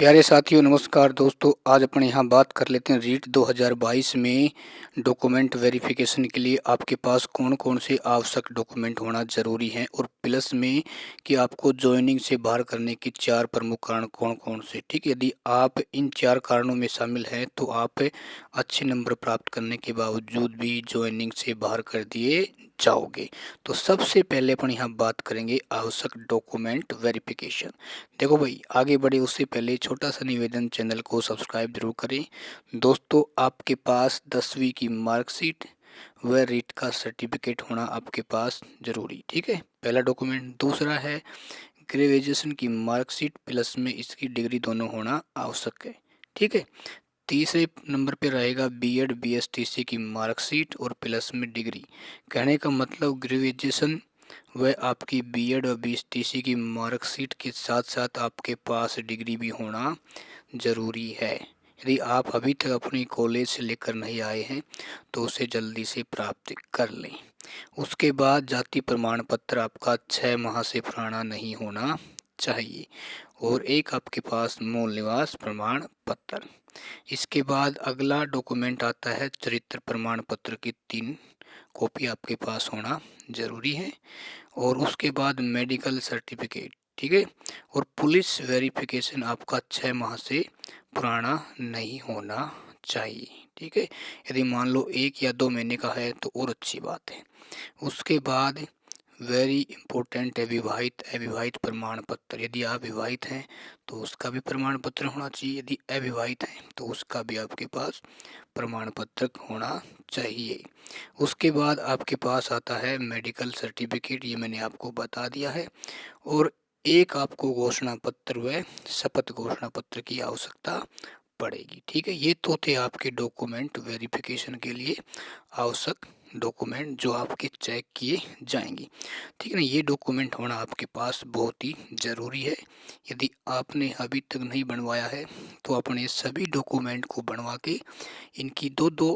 प्यारे साथियों नमस्कार दोस्तों। आज अपन यहाँ बात कर लेते हैं रीट 2022 में डॉक्यूमेंट वेरिफिकेशन के लिए आपके पास कौन कौन से आवश्यक डॉक्यूमेंट होना ज़रूरी हैं और प्लस में कि आपको ज्वाइनिंग से बाहर करने के 4 प्रमुख कारण कौन कौन से। ठीक है, यदि आप इन 4 कारणों में शामिल हैं तो आप अच्छे नंबर प्राप्त करने के बावजूद भी ज्वाइनिंग से बाहर कर दिए जाओगे। तो सबसे पहले अपन यहाँ बात करेंगे आवश्यक डॉक्यूमेंट वेरिफिकेशन। देखो भाई, आगे बढ़े उससे पहले छोटा सा निवेदन, चैनल को सब्सक्राइब जरूर करें। दोस्तों, आपके पास 10वीं की मार्कशीट व रीट का सर्टिफिकेट होना आपके पास जरूरी। ठीक है, पहला डॉक्यूमेंट। दूसरा है ग्रेजुएशन की मार्कशीट प्लस में इसकी डिग्री दोनों होना आवश्यक है। ठीक है, तीसरे नंबर पे रहेगा बीएड बीएसटीसी की मार्कशीट और प्लस में डिग्री। कहने का मतलब ग्रेजुएशन वह आपकी बीएड और बीएसटीसी की मार्कशीट के साथ साथ आपके पास डिग्री भी होना ज़रूरी है। यदि आप अभी तक अपनी कॉलेज से लेकर नहीं आए हैं तो उसे जल्दी से प्राप्त कर लें। उसके बाद जाति प्रमाण पत्र आपका 6 माह से पुराना नहीं होना चाहिए और एक आपके पास मूल निवास प्रमाण पत्र। इसके बाद अगला डॉक्यूमेंट आता है चरित्र प्रमाण पत्र की 3 कॉपी आपके पास होना ज़रूरी है और उसके बाद मेडिकल सर्टिफिकेट। ठीक है, और पुलिस वेरिफिकेशन आपका 6 माह से पुराना नहीं होना चाहिए। ठीक है, यदि मान लो 1 या 2 महीने का है तो और अच्छी बात है। उसके बाद वेरी इम्पोर्टेंट है विवाहित अविवाहित प्रमाण पत्र। यदि आप विवाहित हैं तो उसका भी प्रमाण पत्र होना चाहिए, यदि अविवाहित हैं तो उसका भी आपके पास प्रमाण पत्र होना चाहिए। उसके बाद आपके पास आता है मेडिकल सर्टिफिकेट, ये मैंने आपको बता दिया है। और एक आपको घोषणा पत्र व शपथ घोषणा पत्र की आवश्यकता पड़ेगी। ठीक है, ये तो थे आपके डॉक्यूमेंट वेरिफिकेशन के लिए आवश्यक डॉक्यूमेंट जो आपके चेक किए जाएंगे। ठीक है ना, ये डॉक्यूमेंट होना आपके पास बहुत ही ज़रूरी है। यदि आपने अभी तक नहीं बनवाया है तो अपने सभी डॉक्यूमेंट को बनवा के इनकी 2-2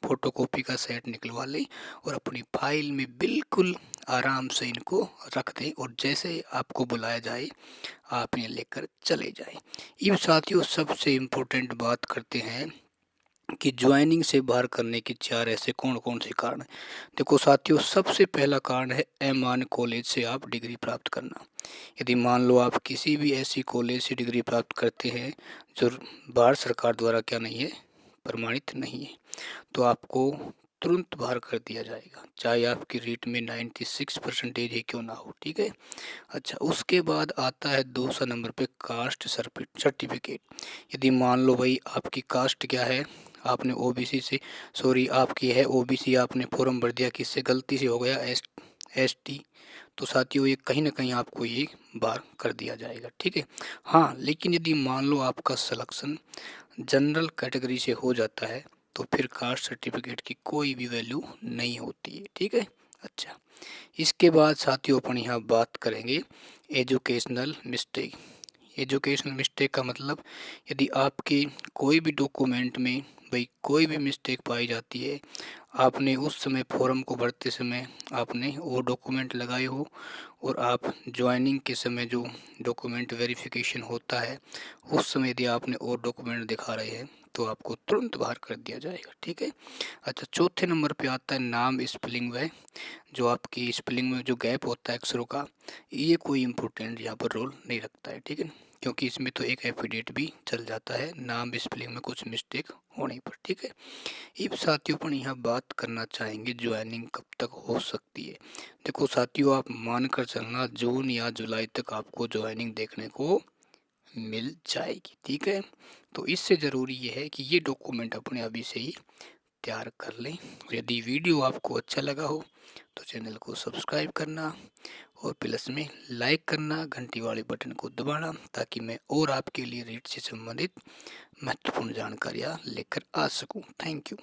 फोटोकॉपी का सेट निकलवा लें और अपनी फाइल में बिल्कुल आराम से इनको रख दें और जैसे आपको बुलाया जाए आप इन्हें लेकर चले जाएं। अब साथियों, सबसे इम्पोर्टेंट बात करते हैं कि ज्वाइनिंग से बाहर करने के 4 ऐसे कौन कौन से कारण हैं। देखो साथियों, सबसे पहला कारण है अमान कॉलेज से आप डिग्री प्राप्त करना। यदि मान लो आप किसी भी ऐसी कॉलेज से डिग्री प्राप्त करते हैं जो भारत सरकार द्वारा क्या नहीं है, प्रमाणित नहीं है, तो आपको तुरंत बाहर कर दिया जाएगा, चाहे आपकी रीट में 96% ही क्यों ना हो। ठीक है, अच्छा, उसके बाद आता है दूसरा नंबर पे कास्ट सर्टिफिकेट। यदि मान लो भाई आपकी कास्ट क्या है, आपने ओबीसी से, सॉरी आपकी है ओबीसी, आपने फॉर्म भर दिया, किससे गलती से हो गया एसटी, तो साथियों ये कहीं ना कहीं आपको ये बाहर कर दिया जाएगा। ठीक है, हाँ, लेकिन यदि मान लो आपका सिलेक्शन जनरल कैटेगरी से हो जाता है तो फिर कास्ट सर्टिफिकेट की कोई भी वैल्यू नहीं होती है। ठीक है, अच्छा, इसके बाद साथियों अपन यहाँ बात करेंगे एजुकेशनल मिस्टेक। एजुकेशनल मिस्टेक का मतलब यदि आपके कोई भी डॉक्यूमेंट में भाई कोई भी मिस्टेक पाई जाती है, आपने उस समय फॉर्म को भरते समय आपने वो डॉक्यूमेंट लगाए हो और आप ज्वाइनिंग के समय जो डॉक्यूमेंट वेरिफिकेशन होता है उस समय यदि आपने वो डॉक्यूमेंट दिखा रहे हैं तो आपको तुरंत बाहर कर दिया जाएगा। ठीक है, अच्छा, चौथे नंबर पे आता है नाम स्पेलिंग व जो आपकी स्पेलिंग में जो गैप होता है अक्षरों का, ये कोई इम्पोर्टेंट यहाँ पर रोल नहीं रखता है। ठीक है, क्योंकि इसमें तो एक एफिडेविट भी चल जाता है नाम स्पेलिंग में कुछ मिस्टेक होने पर। ठीक है, अब साथियों पर यहाँ बात करना चाहेंगे ज्वाइनिंग कब तक हो सकती है। देखो साथियों, आप मान कर चलना जून या जुलाई तक आपको ज्वाइनिंग देखने को मिल जाएगी। ठीक है, तो इससे ज़रूरी ये है कि ये डॉक्यूमेंट अपने अभी से ही तैयार कर लें। और यदि वीडियो आपको अच्छा लगा हो तो चैनल को सब्सक्राइब करना और प्लस में लाइक करना, घंटी वाले बटन को दबाना, ताकि मैं और आपके लिए रीट से संबंधित महत्वपूर्ण जानकारियाँ लेकर आ सकूं। Thank you.